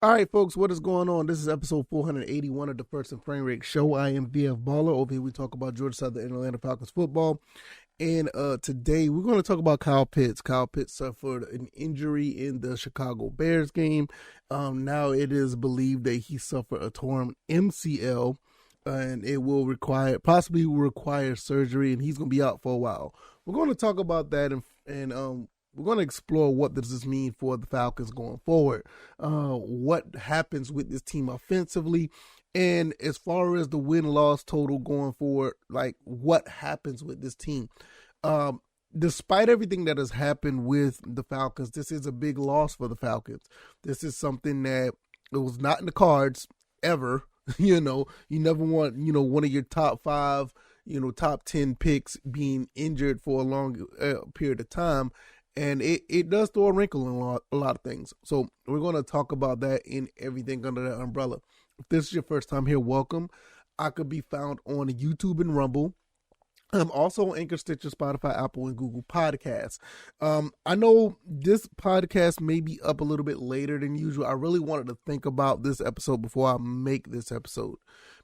All right, folks, what is going on? This is episode 481 of the First and Frame Rate Show. I am VF Baller. Over here, we talk about Georgia Southern and Atlanta Falcons football. And today, we're going to talk about Kyle Pitts. Kyle Pitts suffered an injury in the Chicago Bears game. Now, it is believed that he suffered a torn MCL, and it will possibly require surgery, and he's going to be out for a while. We're going to talk about that and we're going to explore what does this mean for the Falcons going forward, what happens with this team offensively, and as far as the win-loss total going forward, like what happens with this team. Despite everything that has happened with the Falcons, this is a big loss for the Falcons. This is something that it was not in the cards ever. You never want, one of your top 5, top 10 picks being injured for a long period of time. And it does throw a wrinkle in a lot of things. So we're going to talk about that and everything under that umbrella. If this is your first time here, welcome. I could be found on YouTube and Rumble. I'm also on Anchor, Stitcher, Spotify, Apple, and Google Podcasts. I know this podcast may be up a little bit later than usual. I really wanted to think about this episode before I make this episode.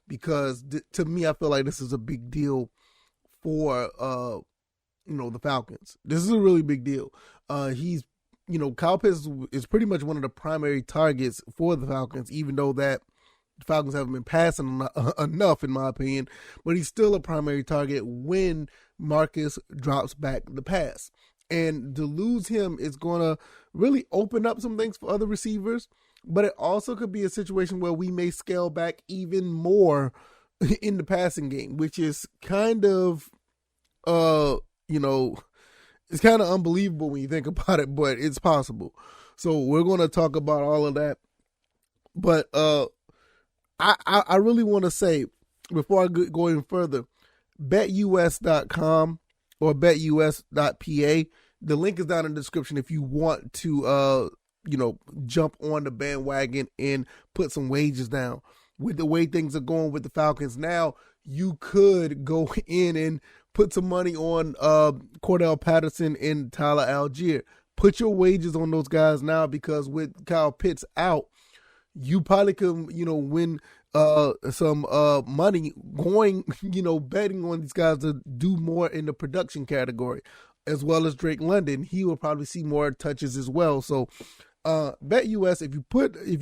Because to me, I feel like this is a big deal for the Falcons. This is a really big deal. Kyle Pitts is pretty much one of the primary targets for the Falcons, even though that the Falcons haven't been passing enough, in my opinion, but he's still a primary target when Marcus drops back the pass. And to lose him is going to really open up some things for other receivers, but it also could be a situation where we may scale back even more in the passing game, which is kind of, it's kind of unbelievable when you think about it, but it's possible. So we're going to talk about all of that. But I really want to say, before I go even further, betus.com or betus.pa, the link is down in the description if you want to, jump on the bandwagon and put some wagers down. With the way things are going with the Falcons now, you could go in and put some money on Cordell Patterson and Tyler Algier. Put your wages on those guys now, because with Kyle Pitts out, you probably can, win some money going, betting on these guys to do more in the production category, as well as Drake London. He will probably see more touches as well. So BetUS, if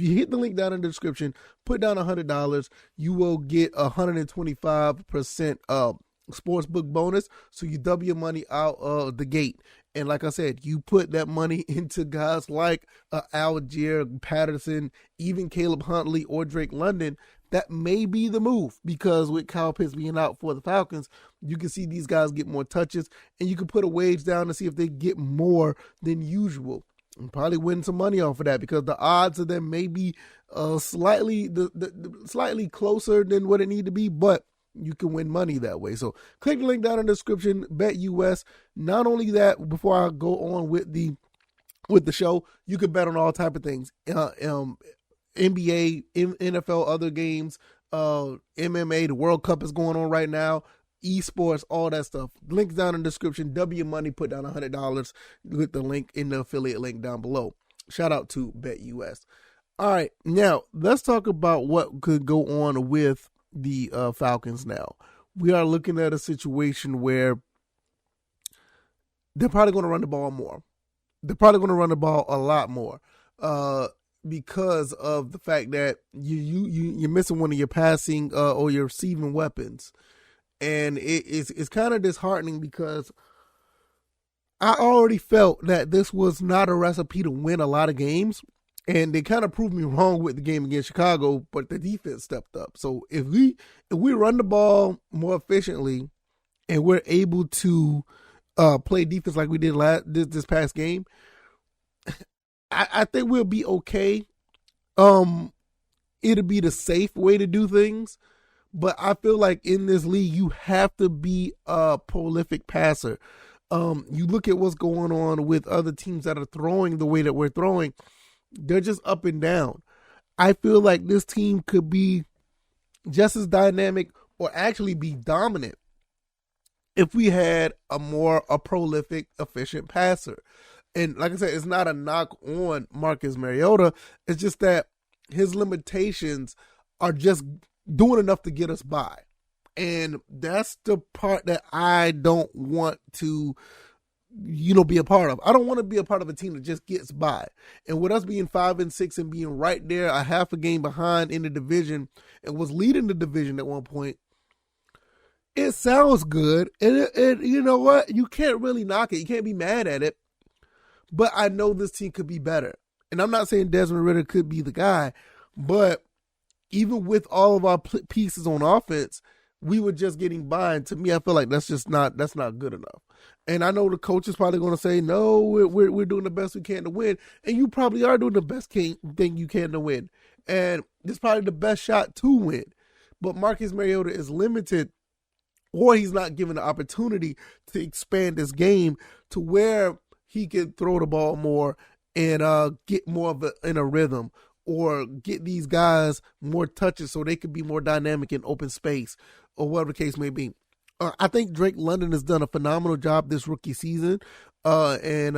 you hit the link down in the description, put down $100, you will get 125% sportsbook bonus. So you double your money out of the gate. And like I said, you put that money into guys like Algier, Patterson, even Caleb Huntley or Drake London. That may be the move, because with Kyle Pitts being out for the Falcons, you can see these guys get more touches, and you can put a wage down to see if they get more than usual. And probably win some money off of that, because the odds of them may be slightly closer than what it need to be, but you can win money that way. So click the link down in the description, BetUS. Not only that, before I go on with the show, you can bet on all type of things. NBA, NFL, other games, MMA, the World Cup is going on right now, esports, all that stuff. Links down in the description. W Money, put down $100 with the link in the affiliate link down below. Shout out to BetUS. All right, now let's talk about what could go on with the Falcons now. We are looking at a situation where they're probably going to run the ball more. They're probably going to run the ball a lot more because of the fact that you're missing one of your passing or your receiving weapons. And it's kind of disheartening, because I already felt that this was not a recipe to win a lot of games. And they kind of proved me wrong with the game against Chicago, but the defense stepped up. So if we run the ball more efficiently and we're able to play defense like we did this past game, I think we'll be okay. It'll be the safe way to do things. But I feel like in this league, you have to be a prolific passer. You look at what's going on with other teams that are throwing the way that we're throwing. They're just up and down. I feel like this team could be just as dynamic, or actually be dominant, if we had a prolific, efficient passer. And like I said, it's not a knock on Marcus Mariota. It's just that his limitations are just doing enough to get us by. And that's the part that I don't want to, be a part of. I don't want to be a part of a team that just gets by. And with us being 5-6 and being right there, a half a game behind in the division, and was leading the division at one point, it sounds good. And you know what? You can't really knock it. You can't be mad at it. But I know this team could be better. And I'm not saying Desmond Ridder could be the guy, but even with all of our pieces on offense, we were just getting by. And to me, I feel like that's not good enough. And I know the coach is probably going to say, no, we're doing the best we can to win. And you probably are doing the best thing you can to win. And it's probably the best shot to win. But Marcus Mariota is limited, or he's not given the opportunity to expand his game to where he can throw the ball more and get more in a rhythm, or get these guys more touches so they can be more dynamic in open space, or whatever the case may be. I think Drake London has done a phenomenal job this rookie season, and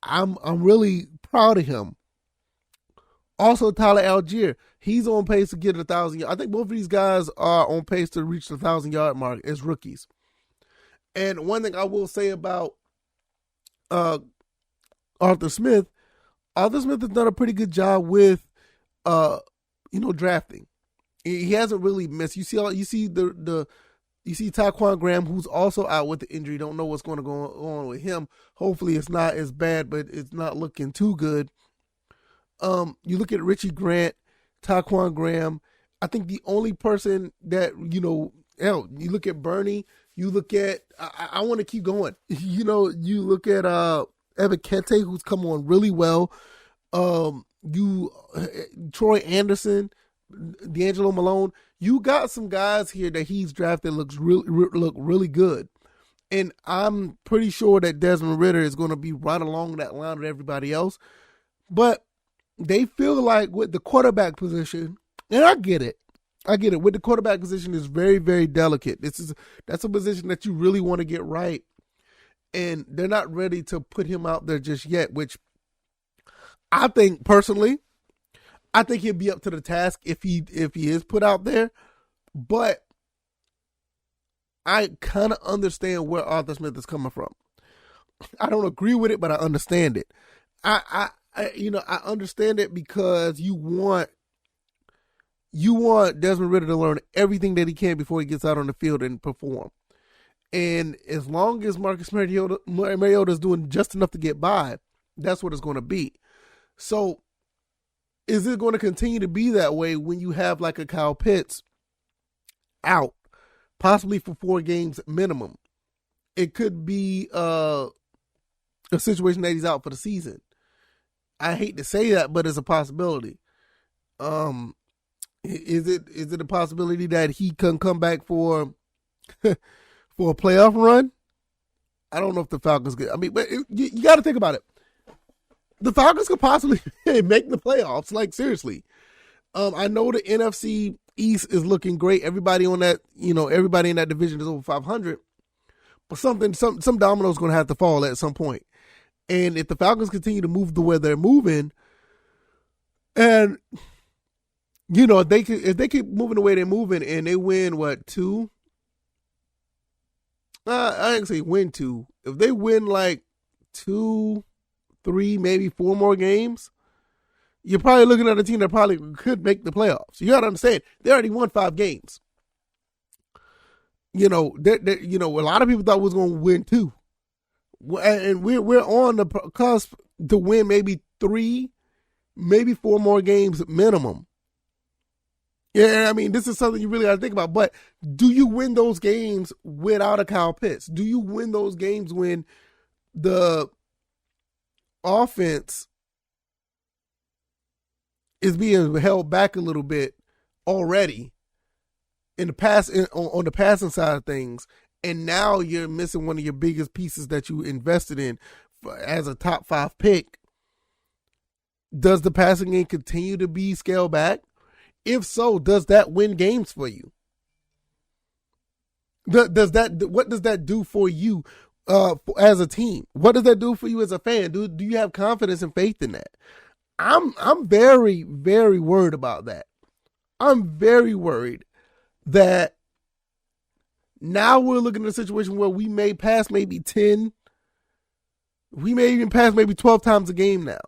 I'm really proud of him. Also, Tyler Algier, he's on pace to get 1,000 yards. I think both of these guys are on pace to reach the 1,000-yard mark as rookies. And one thing I will say about Arthur Smith has done a pretty good job with, drafting. He hasn't really missed. You see Taquan Graham, who's also out with the injury. Don't know what's going to go on with him. Hopefully, it's not as bad, but it's not looking too good. You look at Richie Grant, Taquan Graham. I think the only person that you look at Bernie. You look at. I want to keep going. You look at Evan Kente, who's come on really well. Troy Anderson, D'Angelo Malone. You got some guys here that he's drafted look really good, and I'm pretty sure that Desmond Ridder is going to be right along that line with everybody else. But they feel like with the quarterback position, and I get it. With the quarterback position is very, very delicate. That's a position that you really want to get right, and they're not ready to put him out there just yet. Which I think personally, I think he'll be up to the task if he is put out there. But I kind of understand where Arthur Smith is coming from. I don't agree with it, but I understand it. I understand it because you want Desmond Ridder to learn everything that he can before he gets out on the field and perform. And as long as Marcus Mariota is doing just enough to get by, that's what it's going to be. So is it going to continue to be that way when you have like a Kyle Pitts out, possibly for 4 games minimum? It could be a situation that he's out for the season. I hate to say that, but it's a possibility. Is it a possibility that he can come back for for a playoff run? I don't know if the Falcons get. I mean, but you got to think about it. The Falcons could possibly make the playoffs. Like, seriously. I know the NFC East is looking great. Everybody in that division is over 500. But some domino's going to have to fall at some point. And if the Falcons continue to move the way they're moving, and if they keep moving the way they're moving, and they win 2? I didn't say win 2. If they win like 2, 3, maybe 4 more games, you're probably looking at a team that probably could make the playoffs. You got to understand, they already won 5 games. A lot of people thought we was going to win 2. And we're on the cusp to win maybe 3, maybe 4 more games minimum. Yeah, I mean, this is something you really got to think about. But do you win those games without a Kyle Pitts? Do you win those games when the offense is being held back a little bit already on the passing side of things, and now you're missing one of your biggest pieces that you invested in as a top 5 pick? Does the passing game continue to be scaled back? If so, does that win games for you? What does that do for you as a team? What does that do for you as a fan? Do you have confidence and faith in that? I'm very, very worried about that. I'm very worried that now we're looking at a situation where we may pass maybe 10, we may even pass maybe 12 times a game now.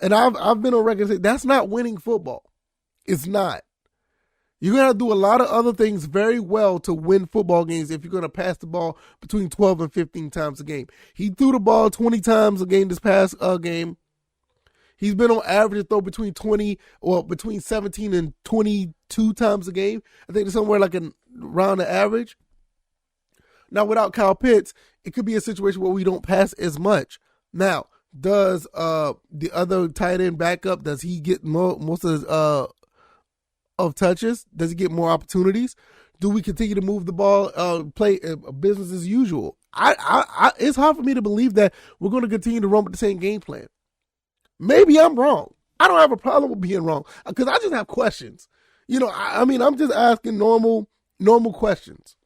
And I've been on record saying that's not winning football. It's not. You're going to have to do a lot of other things very well to win football games if you're going to pass the ball between 12 and 15 times a game. He threw the ball 20 times a game this past game. He's been on average to throw between 17 and 22 times a game. I think it's somewhere like around the average. Now, without Kyle Pitts, it could be a situation where we don't pass as much. Now, does the other tight end backup, does he get most of his of touches? Does he get more opportunities? Do we continue to move the ball, play business as usual? It's hard for me to believe that we're going to continue to run with the same game plan. Maybe I'm wrong. I don't have a problem with being wrong because I just have questions. I'm just asking normal questions.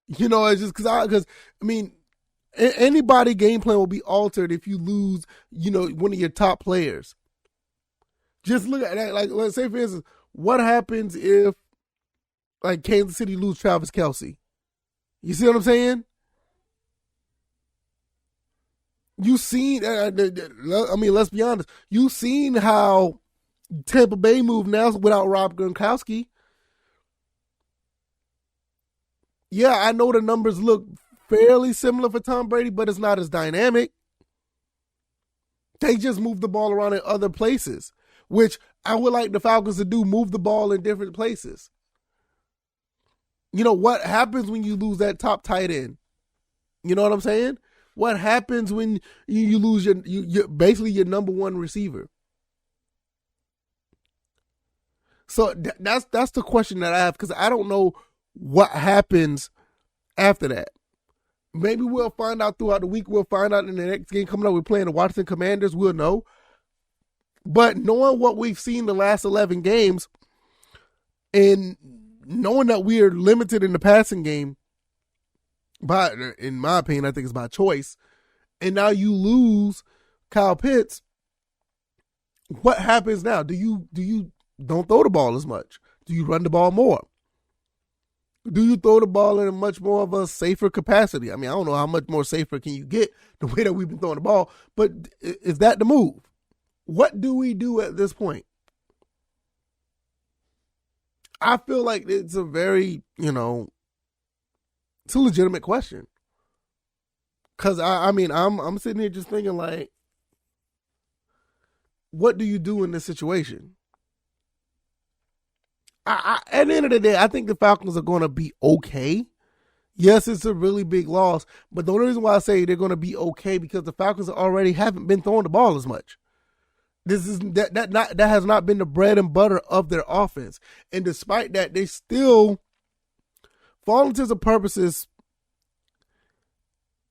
It's just because anybody game plan will be altered if you lose, one of your top players. Just look at that. Like, let's say, for instance, what happens if, like, Kansas City lose Travis Kelce? You see what I'm saying? You've seen, let's be honest. You've seen how Tampa Bay moved now without Rob Gronkowski. Yeah, I know the numbers look fairly similar for Tom Brady, but it's not as dynamic. They just move the ball around in other places, which I would like the Falcons to do, move the ball in different places. What happens when you lose that top tight end? You know what I'm saying? What happens when you lose your basically your number one receiver? So that's the question that I have, because I don't know what happens after that. Maybe we'll find out throughout the week. We'll find out in the next game coming up. We're playing the Washington Commanders. We'll know. But knowing what we've seen the last 11 games and knowing that we are limited in the passing game, in my opinion, I think it's by choice, and now you lose Kyle Pitts, what happens now? Do you don't throw the ball as much? Do you run the ball more? Do you throw the ball in a much more of a safer capacity? I don't know how much more safer can you get the way that we've been throwing the ball, but is that the move? What do we do at this point? I feel like it's a very, it's a legitimate question. Because, I'm sitting here just thinking, like, what do you do in this situation? At the end of the day, I think the Falcons are going to be okay. Yes, it's a really big loss, but the only reason why I say they're going to be okay because the Falcons already haven't been throwing the ball as much. That has not been the bread and butter of their offense, and despite that, they still, for all intents and purposes,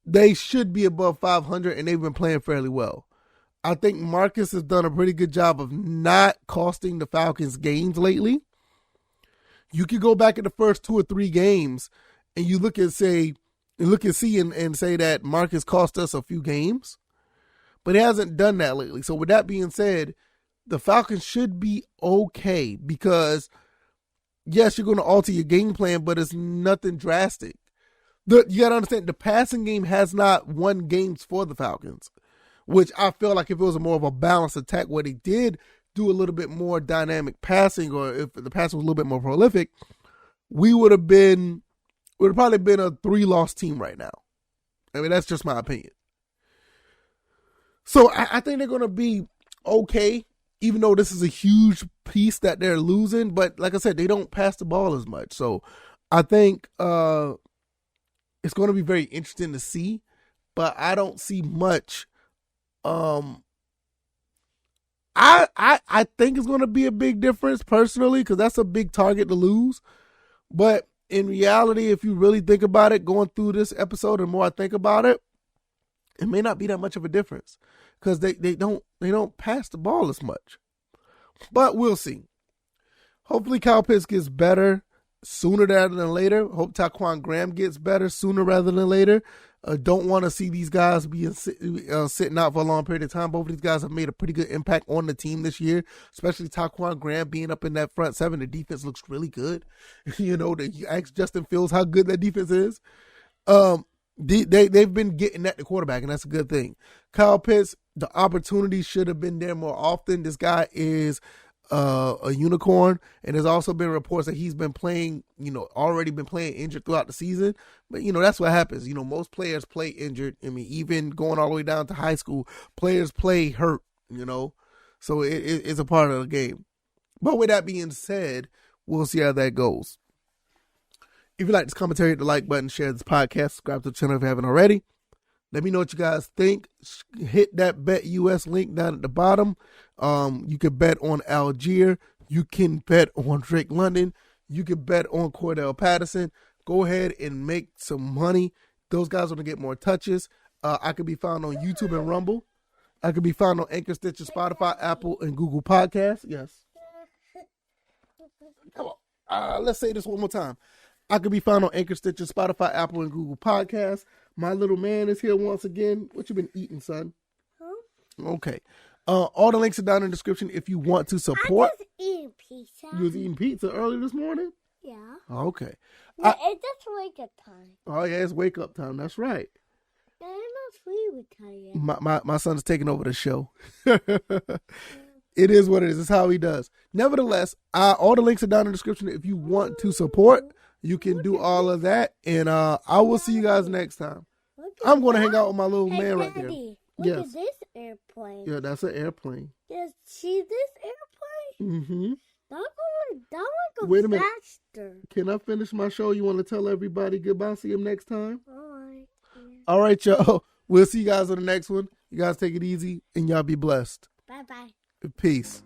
they should be above 500, and they've been playing fairly well. I think Marcus has done a pretty good job of not costing the Falcons games lately. You could go back in the first 2 or 3 games and you look and see and say that Marcus cost us a few games, but he hasn't done that lately. So with that being said, the Falcons should be okay because, yes, you're going to alter your game plan, but it's nothing drastic. You got to understand, the passing game has not won games for the Falcons, which I feel like if it was more of a balanced attack where they did do a little bit more dynamic passing, or if the passing was a little bit more prolific, we would have probably been a 3-loss team right now. That's just my opinion. So I think they're going to be okay, even though this is a huge piece that they're losing. But like I said, they don't pass the ball as much. So I think it's going to be very interesting to see, but I don't see much. I think it's going to be a big difference personally, because that's a big target to lose. But in reality, if you really think about it, going through this episode, the more I think about it, it may not be that much of a difference because they don't pass the ball as much. But we'll see. Hopefully Kyle Pitts gets better sooner rather than later. Hope Taquan Graham gets better sooner rather than later. don't want to see these guys be sitting out for a long period of time. Both of these guys have made a pretty good impact on the team this year, especially Taquan Graham being up in that front seven. The defense looks really good. You ask Justin Fields how good that defense is. They've been getting at the quarterback, and that's a good thing. Kyle Pitts, the opportunity should have been there more often. This guy is a unicorn, and there's also been reports that he's been playing, already been playing injured throughout the season. But, that's what happens. Most players play injured. I mean, even going all the way down to high school, players play hurt, So it's a part of the game. But with that being said, we'll see how that goes. If you like this commentary, hit the like button, share this podcast, subscribe to the channel if you haven't already. Let me know what you guys think. Hit that Bet US link down at the bottom. You can bet on Algier. You can bet on Drake London. You can bet on Cordell Patterson. Go ahead and make some money. Those guys are going to get more touches. I could be found on YouTube and Rumble. I could be found on Anchor, Stitcher, Spotify, Apple, and Google Podcasts. Yes. Come on. Let's say this one more time. I could be found on Anchor, Stitcher, Spotify, Apple, and Google Podcasts. My little man is here once again. What you been eating, son? Huh? Okay. All the links are down in the description if you want to support. I was eating pizza. You was eating pizza early this morning? Yeah. Okay. No, it's just wake up time. Oh, yeah, it's wake up time. That's right. I'm not free with you. My son's taking over the show. It is what it is. It's how he does. Nevertheless, all the links are down in the description if you want to support. You can do all of that, and I will see you guys next time. I'm going to hang out with my little man right there. Look at this airplane. Yeah, that's an airplane. Yes, see this airplane? Mm-hmm. That one Wait a goes minute. faster. Can I finish my show? You want to tell everybody goodbye? See them next time? All right. Yeah. All right, y'all. We'll see you guys on the next one. You guys take it easy, and y'all be blessed. Bye-bye. Peace.